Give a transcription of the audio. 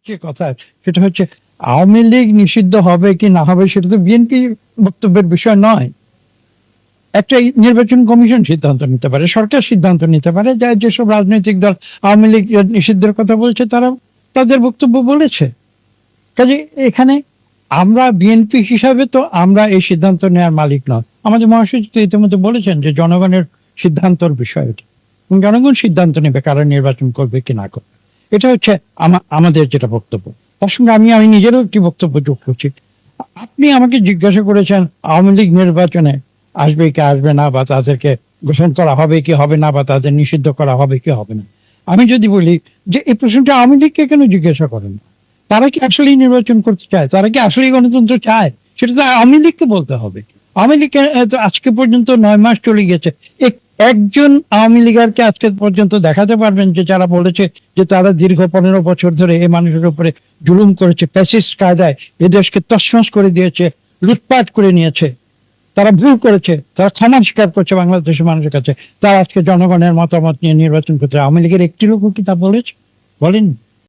যে কথা সেটা হচ্ছে আওয়ামী লীগ নিষিদ্ধ হবে কি না হবে সেটা তো বিএনপি বক্তব্যের বিষয় নয়। একটা নির্বাচন কমিশন সিদ্ধান্ত নিতে পারে, সরকার সিদ্ধান্ত নিতে পারে, যেসব রাজনৈতিক দল আওয়ামী লীগ নিষিদ্ধের কথা বলছে তারা তাদের বক্তব্য বলেছে। কাজে এখানে আমরা বিএনপি হিসাবে তো আমরা এই সিদ্ধান্ত নেওয়ার মালিক নয়। আমাদের মহাসচিব তো ইতিমধ্যে বলেছেন যে জনগণের সিদ্ধান্তর বিষয় এটা, এবং জনগণ সিদ্ধান্ত নেবে কারা নির্বাচন করবে কি না করবে। এটা হচ্ছে আমাদের যেটা বক্তব্য। তার সঙ্গে আমি নিজেরও একটি বক্তব্য যোগ করছি। আপনি আমাকে জিজ্ঞাসা করেছেন আওয়ামী লীগ নির্বাচনে আসবে কি আসবে না, বা তাদেরকে ঘোষণা করা হবে কি হবে না, বা তাদের নিষিদ্ধ করা হবে কি হবে না। আমি যদি বলি যে এই প্রশ্নটা আওয়ামী লীগকে কেন জিজ্ঞাসা করেন, তারা কি আসলেই নির্বাচন করতে চায়, তারা কি আসলেই গণতন্ত্র চায়, সেটা তো আওয়ামী লীগকে বলতে হবে। আওয়ামী লীগকে আজকে পর্যন্ত 9 মাস চলে গেছে, একজন আওয়ামী লীগারকে আজকে পর্যন্ত দেখাতে পারবেন যে যারা বলেছে যে তারা দীর্ঘ 15 বছর ধরে এই মানুষের উপরে জুলুম করেছে, ফ্যাসিস্ট কায়দায় এদেশকে তছনছ করে দিয়েছে, লুটপাট করে নিয়েছে, তারা ভুল করেছে, তারা ক্ষমা স্বীকার করছে বাংলাদেশের মানুষের কাছে, তারা আজকে জনগণের মতামত নিয়ে নির্বাচন করতে, আওয়ামী লীগের একটি লোক কি তা বলেছে? বলেন।